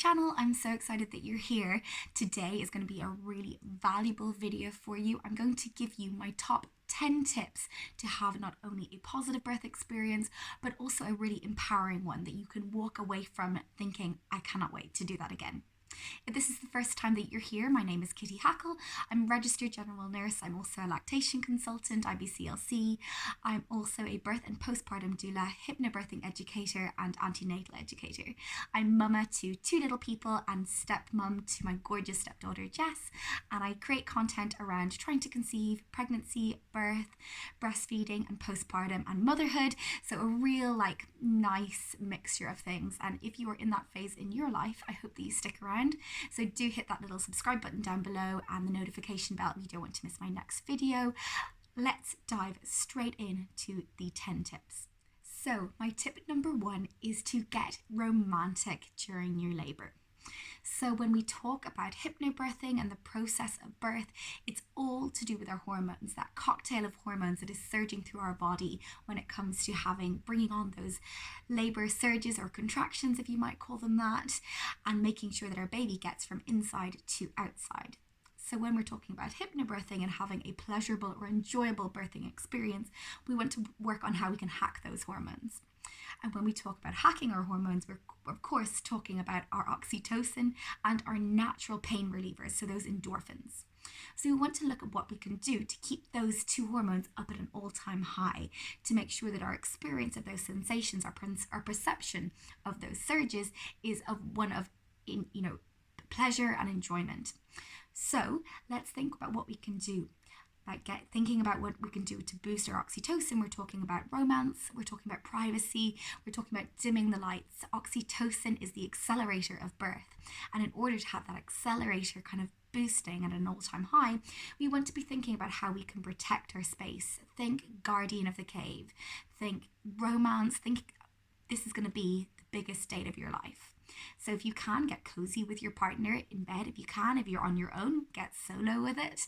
channel. I'm so excited that you're here. Today is going to be a really valuable video for you. I'm going to give you my top 10 tips to have not only a positive birth experience, but also a really empowering one that you can walk away from thinking, I cannot wait to do that again. If this is the first time that you're here, my name is Kitty Hackle. I'm a registered general nurse. I'm also a lactation consultant, IBCLC. I'm also a birth and postpartum doula, hypnobirthing educator, and antenatal educator. I'm mama to 2 little people and stepmom to my gorgeous stepdaughter Jess. And I create content around trying to conceive, pregnancy, birth, breastfeeding, and postpartum and motherhood. So a real nice mixture of things. And if you are in that phase in your life, I hope that you stick around. So do hit that little subscribe button down below and the notification bell if you don't want to miss my next video. Let's dive straight into the 10 tips. So my tip number 1 is to get romantic during your labor. So when we talk about hypnobirthing and the process of birth, it's all to do with our hormones, that cocktail of hormones that is surging through our body when it comes to bringing on those labor surges or contractions, if you might call them that, and making sure that our baby gets from inside to outside. So when we're talking about hypnobirthing and having a pleasurable or enjoyable birthing experience, we want to work on how we can hack those hormones. And when we talk about hacking our hormones, we're of course talking about our oxytocin and our natural pain relievers, so those endorphins. So we want to look at what we can do to keep those 2 hormones up at an all-time high, to make sure that our experience of those sensations, our perception of those surges is one of pleasure and enjoyment. So let's think about what we can do. Thinking about what we can do to boost our oxytocin. We're talking about romance, we're talking about privacy, we're talking about dimming the lights. Oxytocin is the accelerator of birth. And in order to have that accelerator kind of boosting at an all-time high, we want to be thinking about how we can protect our space. Think guardian of the cave, think romance, think this is going to be the biggest date of your life. So if you can, get cozy with your partner in bed. If you're on your own, get solo with it.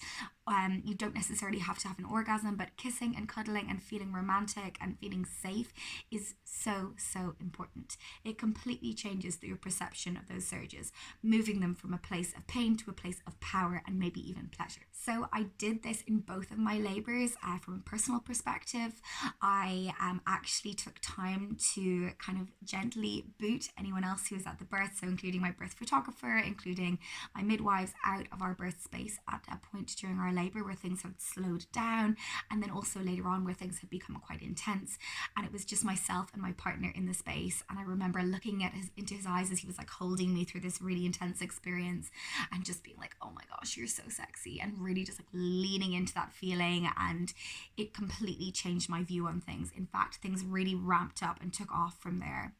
You don't necessarily have to have an orgasm, but kissing and cuddling and feeling romantic and feeling safe is so, so important. It completely changes your perception of those surges, moving them from a place of pain to a place of power and maybe even pleasure. So I did this in both of my labors from a personal perspective. I actually took time to kind of gently boot anyone else who was at the birth, so including my birth photographer, including my midwives, out of our birth space at a point during our labor where things had slowed down, and then also later on where things had become quite intense, and it was just myself and my partner in the space. And I remember looking into his eyes as he was holding me through this really intense experience and just being like, oh my gosh, you're so sexy, and really just leaning into that feeling. And it completely changed my view on things. In fact, things really ramped up and took off from there.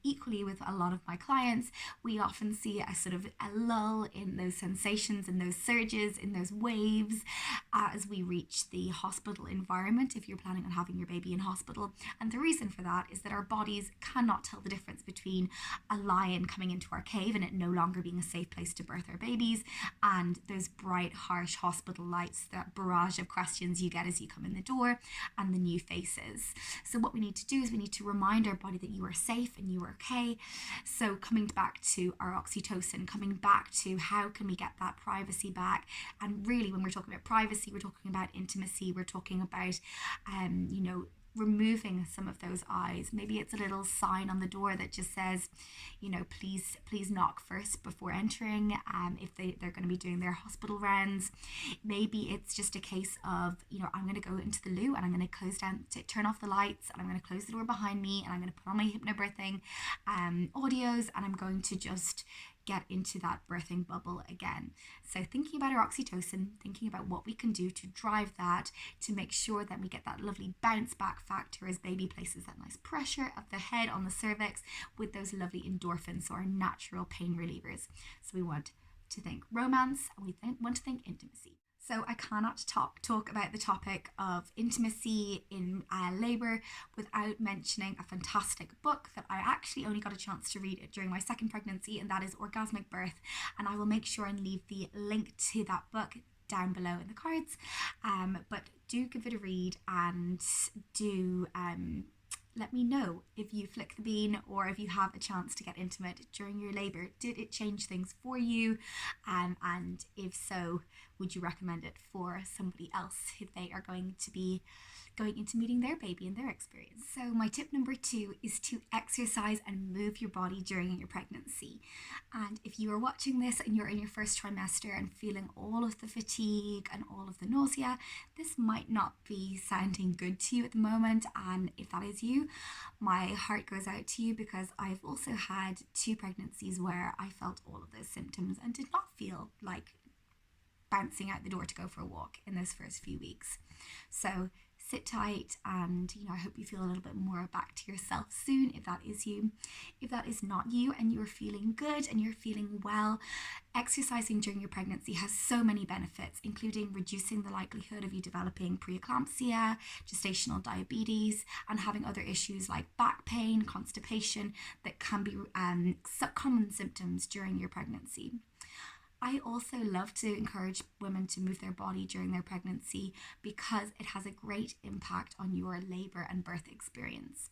Equally with a lot of my clients, we often see a sort of a lull in those sensations, in those surges, in those waves as we reach the hospital environment, if you're planning on having your baby in hospital. And the reason for that is that our bodies cannot tell the difference between a lion coming into our cave and it no longer being a safe place to birth our babies, and those bright, harsh hospital lights, that barrage of questions you get as you come in the door, and the new faces. So what we need to do is we need to remind our body that you are safe and you are okay. So coming back to our oxytocin, coming back to how can we get that privacy back. And really, when we're talking about privacy, we're talking about intimacy, we're talking about removing some of those eyes. Maybe it's a little sign on the door that just says, please knock first before entering, if they're going to be doing their hospital rounds. Maybe it's just a case of, I'm going to go into the loo and I'm going to turn off the lights, and I'm going to close the door behind me, and I'm going to put on my hypnobirthing audios, and I'm going to just get into that birthing bubble again. So thinking about our oxytocin, thinking about what we can do to drive that, to make sure that we get that lovely bounce back factor as baby places that nice pressure of the head on the cervix with those lovely endorphins, so our natural pain relievers. So we want to think romance, and we want to think intimacy. So I cannot talk about the topic of intimacy in labour without mentioning a fantastic book that I actually only got a chance to read during my 2nd pregnancy, and that is Orgasmic Birth. And I will make sure and leave the link to that book down below in the cards. But do give it a read, and do let me know if you flick the bean or if you have a chance to get intimate during your labour. Did it change things for you? And if so, would you recommend it for somebody else if they are going to be going into meeting their baby and their experience? So my tip number 2 is to exercise and move your body during your pregnancy. And if you are watching this and you're in your first trimester and feeling all of the fatigue and all of the nausea, this might not be sounding good to you at the moment. And if that is you, my heart goes out to you, because I've also had 2 pregnancies where I felt all of those symptoms and did not feel like bouncing out the door to go for a walk in those first few weeks. So sit tight, and I hope you feel a little bit more back to yourself soon if that is you. If that is not you and you're feeling good and you're feeling well, exercising during your pregnancy has so many benefits, including reducing the likelihood of you developing preeclampsia, gestational diabetes, and having other issues like back pain, constipation that can be common symptoms during your pregnancy. I also love to encourage women to move their body during their pregnancy because it has a great impact on your labour and birth experience.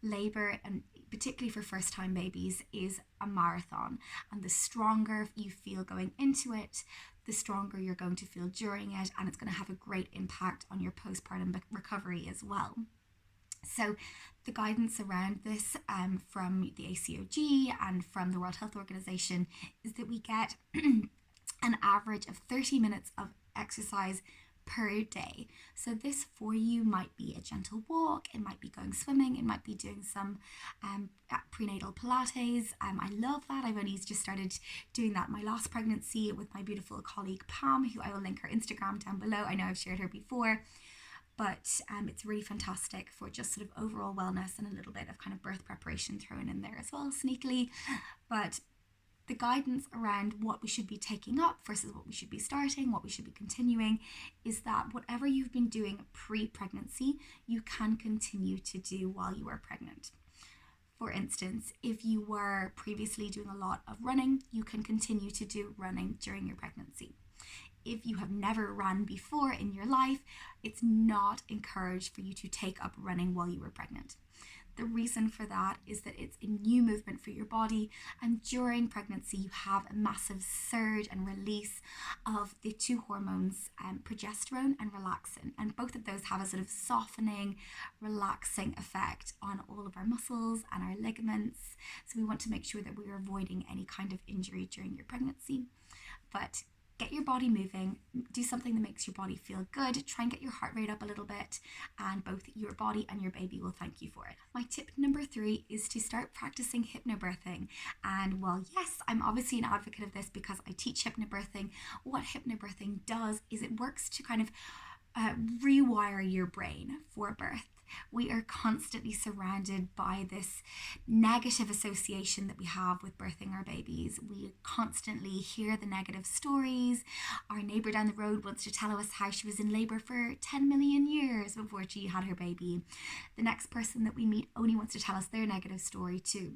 Labour, and particularly for first time babies, is a marathon, and the stronger you feel going into it, the stronger you're going to feel during it, and it's going to have a great impact on your postpartum recovery as well. So the guidance around this from the ACOG and from the World Health Organization is that we get an average of 30 minutes of exercise per day. So this for you might be a gentle walk, it might be going swimming, it might be doing some prenatal Pilates. I love that. I've only just started doing that my last pregnancy with my beautiful colleague Pam, who I will link her Instagram down below. I know I've shared her before. But it's really fantastic for just sort of overall wellness and a little bit of kind of birth preparation thrown in there as well, sneakily. But the guidance around what we should be taking up versus what we should be starting, what we should be continuing, is that whatever you've been doing pre-pregnancy, you can continue to do while you are pregnant. For instance, if you were previously doing a lot of running, you can continue to do running during your pregnancy. If you have never run before in your life, it's not encouraged for you to take up running while you were pregnant. The reason for that is that it's a new movement for your body, and during pregnancy you have a massive surge and release of the 2 hormones, progesterone and relaxin, and both of those have a sort of softening, relaxing effect on all of our muscles and our ligaments. So we want to make sure that we're avoiding any kind of injury during your pregnancy. But get your body moving, do something that makes your body feel good, try and get your heart rate up a little bit, and both your body and your baby will thank you for it. My tip number 3 is to start practicing hypnobirthing. And while yes, I'm obviously an advocate of this because I teach hypnobirthing, what hypnobirthing does is it works to kind of rewire your brain for birth. We are constantly surrounded by this negative association that we have with birthing our babies. We constantly hear the negative stories. Our neighbour down the road wants to tell us how she was in labour for 10 million years before she had her baby. The next person that we meet only wants to tell us their negative story too.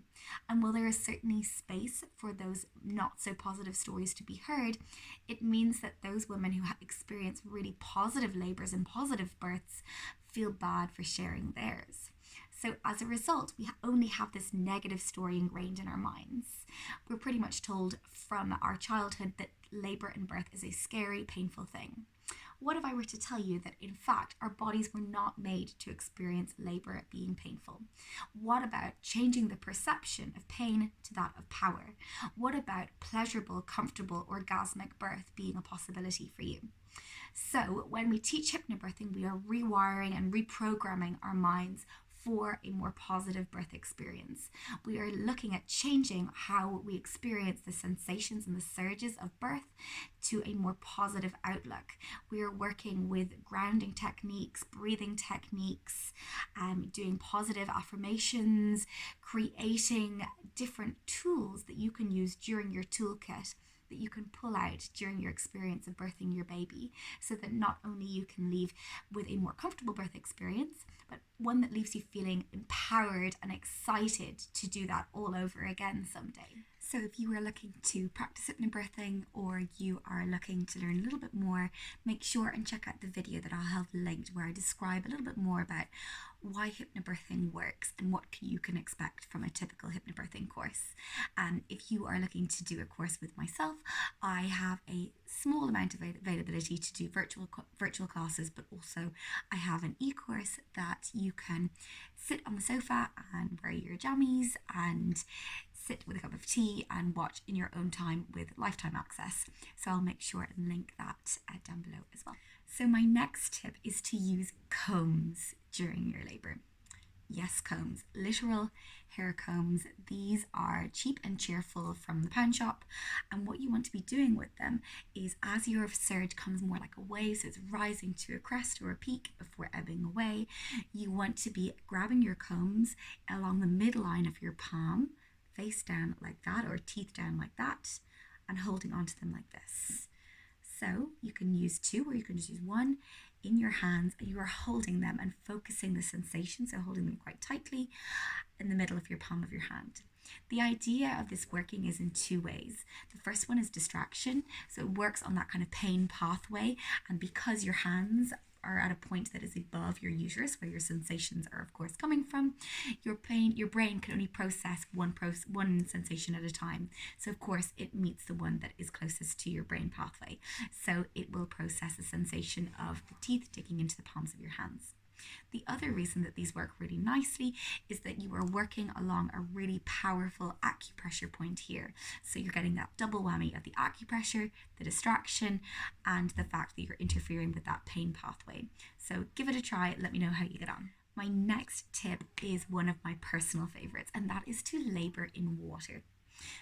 And while there is certainly space for those not so positive stories to be heard, it means that those women who have experienced really positive labours and positive births feel bad for sharing theirs. So as a result, we only have this negative story ingrained in our minds. We're pretty much told from our childhood that labour and birth is a scary, painful thing. What if I were to tell you that in fact our bodies were not made to experience labour being painful? What about changing the perception of pain to that of power? What about pleasurable, comfortable, orgasmic birth being a possibility for you? So when we teach hypnobirthing, we are rewiring and reprogramming our minds for a more positive birth experience. We are looking at changing how we experience the sensations and the surges of birth to a more positive outlook. We are working with grounding techniques, breathing techniques, doing positive affirmations, creating different tools that you can use during your toolkit that you can pull out during your experience of birthing your baby, so that not only you can leave with a more comfortable birth experience, but one that leaves you feeling empowered and excited to do that all over again someday. So if you are looking to practice hypnobirthing or you are looking to learn a little bit more, make sure and check out the video that I'll have linked where I describe a little bit more about why hypnobirthing works and what you can expect from a typical hypnobirthing course. And if you are looking to do a course with myself, I have a small amount of availability to do virtual classes, but also I have an e-course that you can sit on the sofa and wear your jammies and sit with a cup of tea and watch in your own time with lifetime access. So I'll make sure and link that down below as well. So my next tip is to use combs during your labour. Yes, combs, literal hair combs. These are cheap and cheerful from the pound shop, and what you want to be doing with them is as your surge comes more like a wave, so it's rising to a crest or a peak before ebbing away, you want to be grabbing your combs along the midline of your palm, face down like that, or teeth down like that, and holding onto them like this. So you can use two or you can just use one in your hands, and you are holding them and focusing the sensation, so holding them quite tightly in the middle of your palm of your hand. The idea of this working is in two ways. The first one is distraction, so it works on that kind of pain pathway, and because your hands are at a point that is above your uterus where your sensations are of course coming from, your brain can only process one sensation at a time. So of course it meets the one that is closest to your brain pathway, so it will process the sensation of the teeth digging into the palms of your hands. The other reason that these work really nicely is that you are working along a really powerful acupressure point here. So you're getting that double whammy of the acupressure, the distraction, and the fact that you're interfering with that pain pathway. So give it a try, let me know how you get on. My next tip is one of my personal favorites, and that is to labor in water.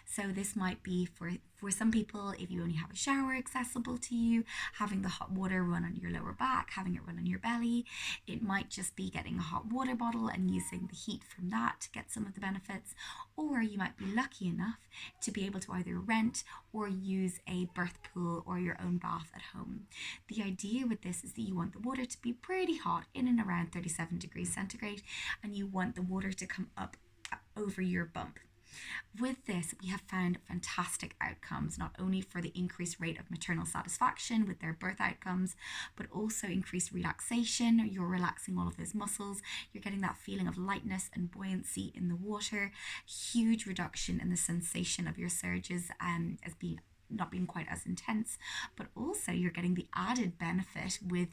So this might be for some people, if you only have a shower accessible to you, having the hot water run on your lower back, having it run on your belly. It might just be getting a hot water bottle and using the heat from that to get some of the benefits. Or you might be lucky enough to be able to either rent or use a birth pool or your own bath at home. The idea with this is that you want the water to be pretty hot, in and around 37 degrees centigrade, and you want the water to come up over your bump. With this, we have found fantastic outcomes, not only for the increased rate of maternal satisfaction with their birth outcomes, but also increased relaxation. You're relaxing all of those muscles. You're getting that feeling of lightness and buoyancy in the water. Huge reduction in the sensation of your surges as being not being quite as intense, but also you're getting the added benefit with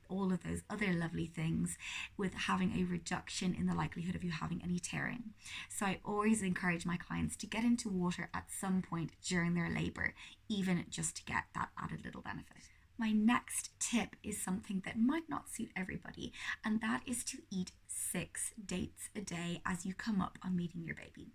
all of those other lovely things with having a reduction in the likelihood of you having any tearing. So I always encourage my clients to get into water at some point during their labor, even just to get that added little benefit. My next tip is something that might not suit everybody, and that is to eat 6 dates a day as you come up on meeting your baby.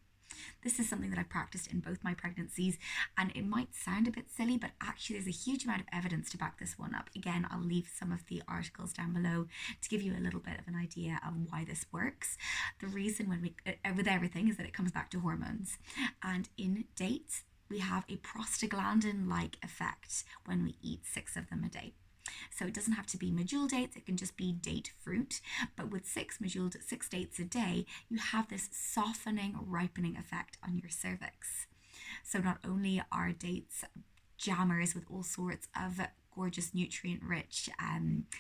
This is something that I practiced in both my pregnancies, and it might sound a bit silly, but actually there's a huge amount of evidence to back this one up. Again, I'll leave some of the articles down below to give you a little bit of an idea of why this works. The reason with everything is that it comes back to hormones, and in dates we have a prostaglandin-like effect when we eat 6 of them a day. So it doesn't have to be medjool dates, it can just be date fruit. But with 6 dates a day, you have this softening, ripening effect on your cervix. So not only are dates jammers with all sorts of gorgeous nutrient-rich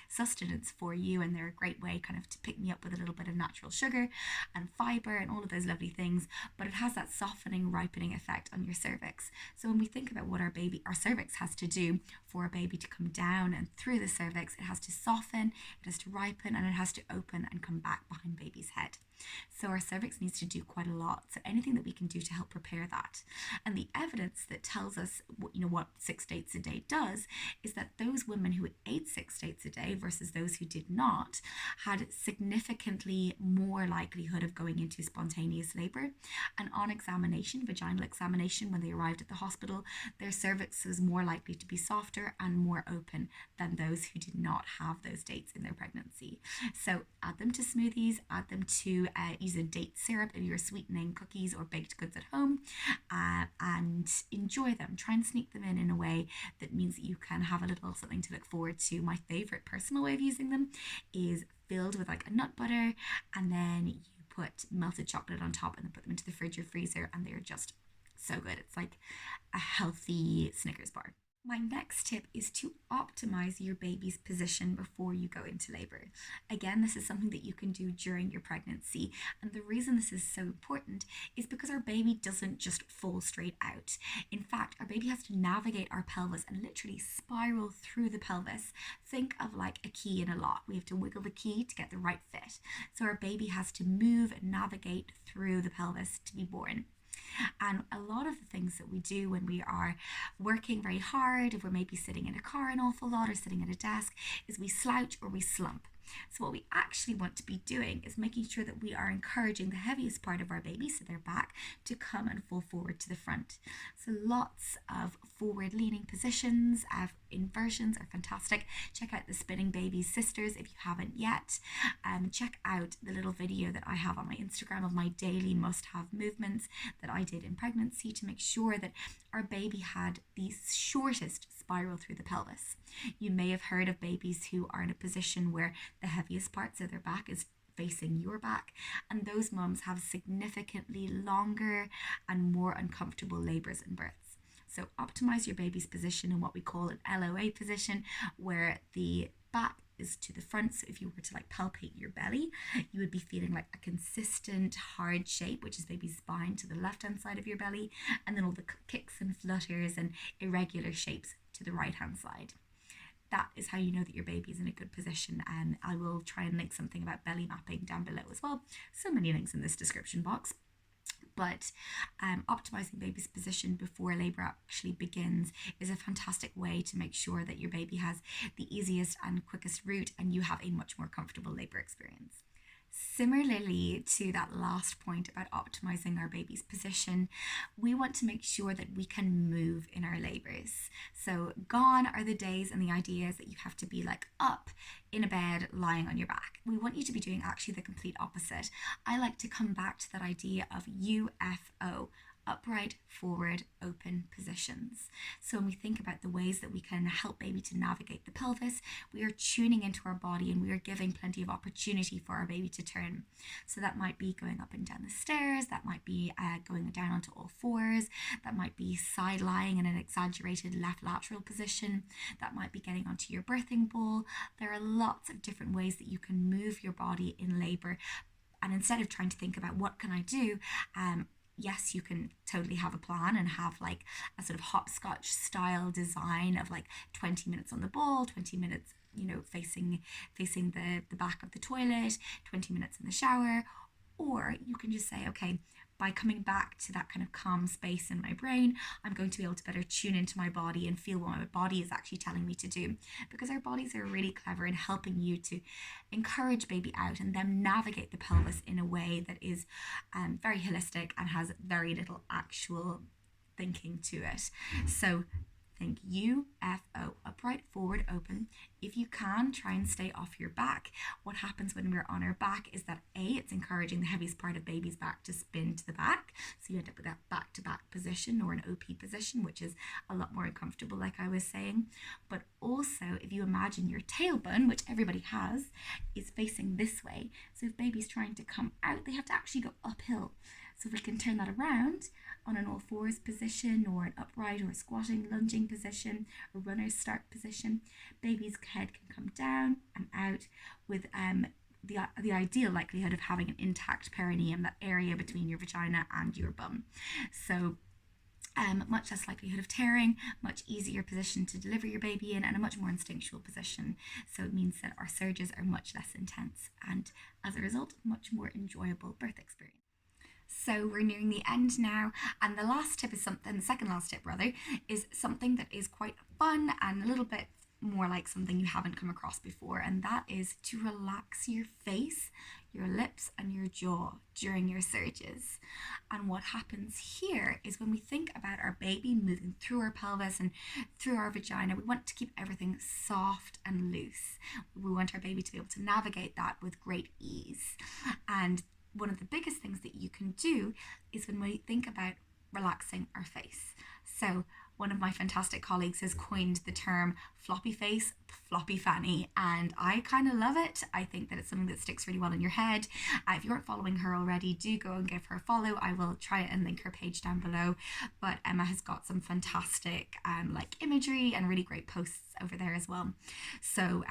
sustenance for you, and they're a great way kind of to pick me up with a little bit of natural sugar and fiber and all of those lovely things, but it has that softening, ripening effect on your cervix. So when we think about what our cervix has to do for a baby to come down and through the cervix, it has to soften, it has to ripen, and it has to open and come back behind baby's head. So our cervix needs to do quite a lot. So anything that we can do to help prepare that. And the evidence that tells us what 6 dates a day does is that those women who ate 6 dates a day versus those who did not had significantly more likelihood of going into spontaneous labor. And on examination, vaginal examination, when they arrived at the hospital, their cervix was more likely to be softer and more open than those who did not have those dates in their pregnancy. So add them to smoothies, add them to use a date syrup if you're sweetening cookies or baked goods at home, and enjoy them. Try and sneak them in a way that means that you can have a little something to look forward to. My favorite personal way of using them is filled with like a nut butter, and then you put melted chocolate on top and then put them into the fridge or freezer, and they're just so good. It's like a healthy Snickers bar. My next tip is to optimize your baby's position before you go into labor. Again, this is something that you can do during your pregnancy. And the reason this is so important is because our baby doesn't just fall straight out. In fact, our baby has to navigate our pelvis and literally spiral through the pelvis. Think of like a key in a lock. We have to wiggle the key to get the right fit. So our baby has to move and navigate through the pelvis to be born. And a lot of the things that we do when we are working very hard, if we're maybe sitting in a car an awful lot or sitting at a desk, is we slouch or we slump. So what we actually want to be doing is making sure that we are encouraging the heaviest part of our baby, so their back, to come and fall forward to the front. So lots of forward leaning positions, inversions are fantastic. Check out the Spinning Babies Sisters if you haven't yet. Check out the little video that I have on my Instagram of my daily must-have movements that I did in pregnancy to make sure that our baby had the shortest spiral through the pelvis. You may have heard of babies who are in a position where the heaviest parts of their back is facing your back, and those mums have significantly longer and more uncomfortable labors and births. So optimize your baby's position in what we call an LOA position, where the back is to the front. So if you were to like palpate your belly, you would be feeling like a consistent hard shape, which is baby's spine to the left hand side of your belly, and then all the kicks and flutters and irregular shapes to the right hand side. That is how you know that your baby is in a good position, and I will try and link something about belly mapping down below as well. So many links in this description box. But optimizing baby's position before labor actually begins is a fantastic way to make sure that your baby has the easiest and quickest route and you have a much more comfortable labor experience. Similarly to that last point about optimizing our baby's position, we want to make sure that we can move in our labors. So gone are the days and the ideas that you have to be like up in a bed lying on your back. We want you to be doing actually the complete opposite. I like to come back to that idea of UFO, upright, forward, open positions. So when we think about the ways that we can help baby to navigate the pelvis, we are tuning into our body and we are giving plenty of opportunity for our baby to turn. So that might be going up and down the stairs, that might be going down onto all fours, that might be side lying in an exaggerated left lateral position, that might be getting onto your birthing ball. There are lots of different ways that you can move your body in labor. And instead of trying to think about what can I do, yes, you can totally have a plan and have like a sort of hopscotch style design of like 20 minutes on the ball, 20 minutes, facing the back of the toilet, 20 minutes in the shower. Or you can just say, okay, by coming back to that kind of calm space in my brain, I'm going to be able to better tune into my body and feel what my body is actually telling me to do. Because our bodies are really clever in helping you to encourage baby out and then navigate the pelvis in a way that is very holistic and has very little actual thinking to it. So think UFO, upright, forward, open. If you can, try and stay off your back. What happens when we're on our back is that it's encouraging the heaviest part of baby's back to spin to the back. So you end up with that back-to-back position or an OP position, which is a lot more uncomfortable, like I was saying. But also, if you imagine your tailbone, which everybody has, is facing this way. So if baby's trying to come out, they have to actually go uphill. So if we can turn that around on an all fours position or an upright or a squatting, lunging position, a runner's start position, baby's head can come down and out with the ideal likelihood of having an intact perineum, that area between your vagina and your bum. So much less likelihood of tearing, much easier position to deliver your baby in, and a much more instinctual position. So it means that our surges are much less intense and as a result, much more enjoyable birth experience. So we're nearing the end now, and the second last tip is something that is quite fun and a little bit more like something you haven't come across before, and that is to relax your face, your lips and your jaw during your surges. And what happens here is when we think about our baby moving through our pelvis and through our vagina, we want to keep everything soft and loose. We want our baby to be able to navigate that with great ease. And one of the biggest things that you can do is when we think about relaxing our face. So one of my fantastic colleagues has coined the term floppy face, floppy fanny, and I kind of love it. I think that it's something that sticks really well in your head. If you aren't following her already, do go and give her a follow. I will try and link her page down below, but Emma has got some fantastic like imagery and really great posts over there as well. So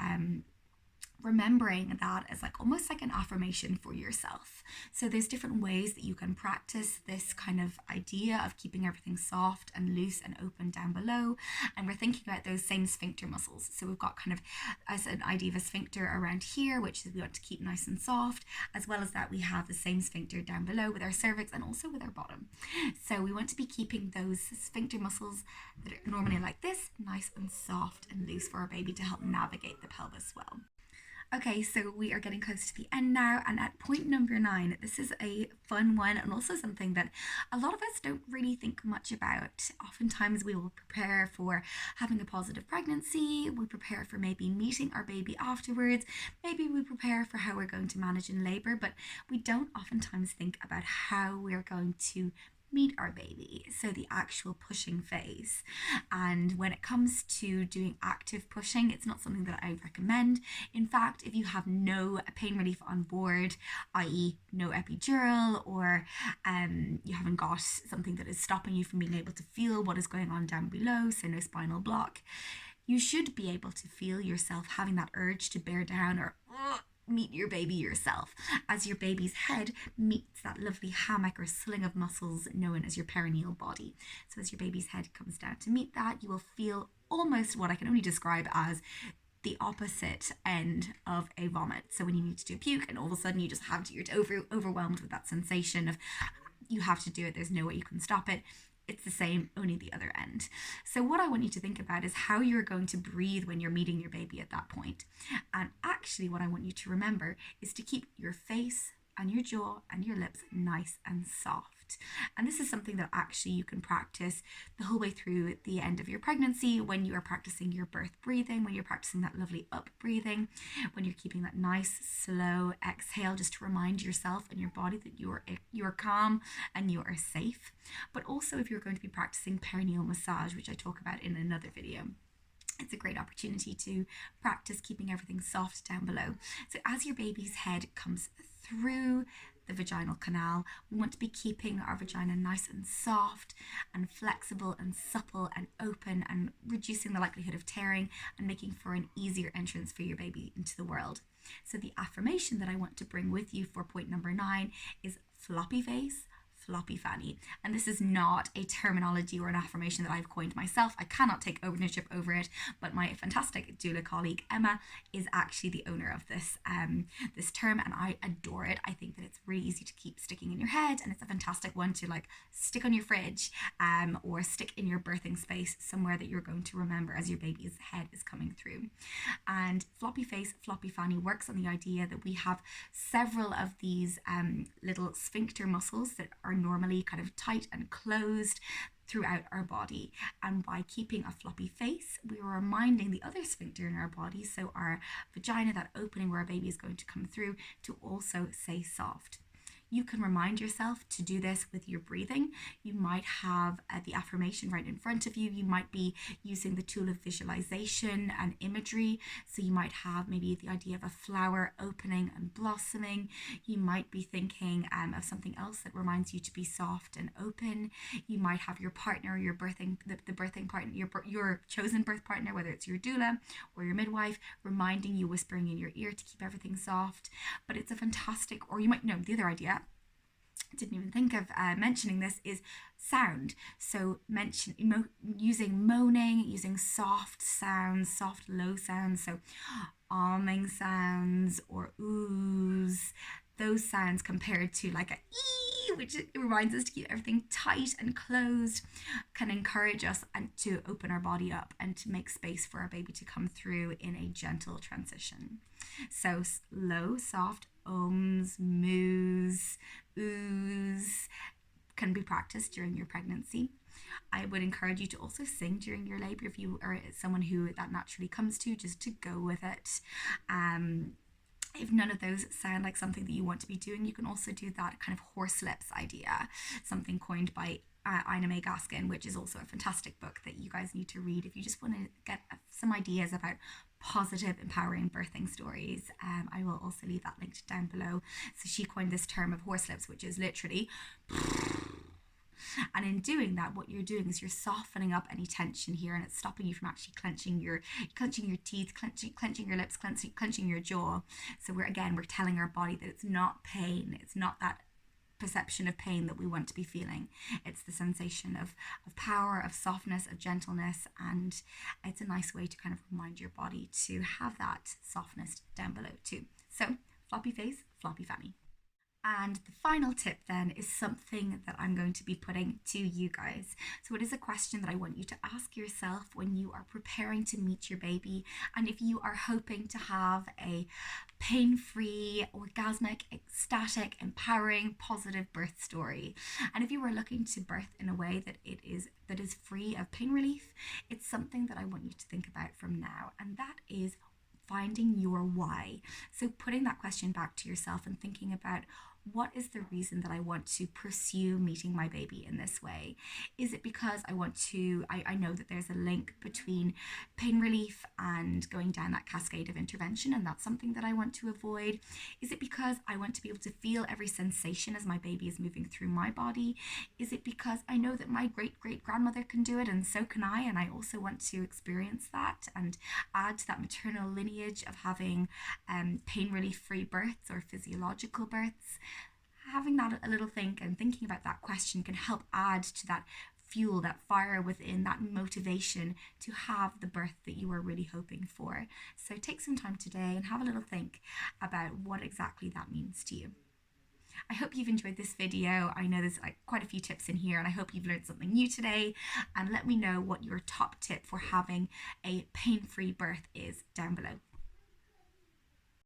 remembering that as like almost like an affirmation for yourself. So there's different ways that you can practice this kind of idea of keeping everything soft and loose and open down below. And we're thinking about those same sphincter muscles. So we've got kind of as an idea of a sphincter around here, which is we want to keep nice and soft, as well as that we have the same sphincter down below with our cervix and also with our bottom. So we want to be keeping those sphincter muscles that are normally like this, nice and soft and loose for our baby to help navigate the pelvis well. Okay, so we are getting close to the end now, and at point number 9, this is a fun one and also something that a lot of us don't really think much about. Oftentimes we will prepare for having a positive pregnancy, we prepare for maybe meeting our baby afterwards, maybe we prepare for how we're going to manage in labor, but we don't oftentimes think about how we're going to meet our baby, so the actual pushing phase. And when it comes to doing active pushing, it's not something that I recommend. In fact, if you have no pain relief on board, i.e. no epidural, or you haven't got something that is stopping you from being able to feel what is going on down below, so no spinal block, you should be able to feel yourself having that urge to bear down or meet your baby yourself as your baby's head meets that lovely hammock or sling of muscles known as your perineal body. So as your baby's head comes down to meet that, you will feel almost what I can only describe as the opposite end of a vomit. So when you need to do puke and all of a sudden you just have to, you're overwhelmed with that sensation of you have to do it, there's no way you can stop it. It's the same, only the other end. So what I want you to think about is how you're going to breathe when you're meeting your baby at that point. And actually what I want you to remember is to keep your face and your jaw and your lips nice and soft. And this is something that actually you can practice the whole way through the end of your pregnancy, when you are practicing your birth breathing, when you're practicing that lovely up breathing, when you're keeping that nice slow exhale, just to remind yourself and your body that you're calm and you are safe. But also if you're going to be practicing perineal massage, which I talk about in another video, it's a great opportunity to practice keeping everything soft down below. So as your baby's head comes through the vaginal canal, we want to be keeping our vagina nice and soft and flexible and supple and open, and reducing the likelihood of tearing and making for an easier entrance for your baby into the world. So the affirmation that I want to bring with you for point number 9 is floppy face, floppy fanny. And this is not a terminology or an affirmation that I've coined myself. I cannot take ownership over it, but my fantastic doula colleague Emma is actually the owner of this this term, and I adore it. I think that it's really easy to keep sticking in your head, and it's a fantastic one to like stick on your fridge or stick in your birthing space somewhere that you're going to remember as your baby's head is coming through. And floppy face, floppy fanny works on the idea that we have several of these little sphincter muscles that are normally kind of tight and closed throughout our body, and by keeping a floppy face, we are reminding the other sphincter in our body, so our vagina, that opening where our baby is going to come through, to also stay soft. You can remind yourself to do this with your breathing. You might have the affirmation right in front of you. You might be using the tool of visualization and imagery. So you might have maybe the idea of a flower opening and blossoming. You might be thinking of something else that reminds you to be soft and open. You might have your partner, your birthing, the birthing partner, your chosen birth partner, whether it's your doula or your midwife, reminding you, whispering in your ear to keep everything soft. But it's a fantastic, or you might know the other idea, didn't even think of mentioning this, is sound. So using moaning, using soft sounds, soft low sounds, so alming sounds or oohs, those sounds compared to like a ee, which reminds us to keep everything tight and closed, can encourage us and to open our body up and to make space for our baby to come through in a gentle transition. So low, soft ums, moos, oohs can be practiced during your pregnancy. I would encourage you to also sing during your labor if you are someone who that naturally comes to, just to go with it. If none of those sound like something that you want to be doing, you can also do that kind of horse lips idea, something coined by Ina May Gaskin, which is also a fantastic book that you guys need to read if you just want to get some ideas about positive, empowering birthing stories. I will also leave that linked down below. So she coined this term of horse lips, which is literally and in doing that, what you're doing is you're softening up any tension here, and it's stopping you from actually clenching your teeth, clenching your lips, clenching your jaw. So we're telling our body that it's not pain, it's not that perception of pain that we want to be feeling. It's the sensation of power, of softness, of gentleness, and it's a nice way to kind of remind your body to have that softness down below too. So floppy face, floppy fanny. And the final tip then is something that I'm going to be putting to you guys. So it is a question that I want you to ask yourself when you are preparing to meet your baby, and if you are hoping to have a pain-free, orgasmic, ecstatic, empowering, positive birth story. And if you are looking to birth in a way that is free of pain relief, it's something that I want you to think about from now, and that is finding your why. So putting that question back to yourself and thinking about, what is the reason that I want to pursue meeting my baby in this way? Is it because I want to, I know that there's a link between pain relief and going down that cascade of intervention, and that's something that I want to avoid? Is it because I want to be able to feel every sensation as my baby is moving through my body? Is it because I know that my great-great-grandmother can do it and so can I, and I also want to experience that and add to that maternal lineage of having pain relief-free births or physiological births? Having that a little think and thinking about that question can help add to that fuel, that fire within, that motivation to have the birth that you are really hoping for. So take some time today and have a little think about what exactly that means to you. I hope you've enjoyed this video. I know there's quite a few tips in here, and I hope you've learned something new today. And let me know what your top tip for having a pain-free birth is down below.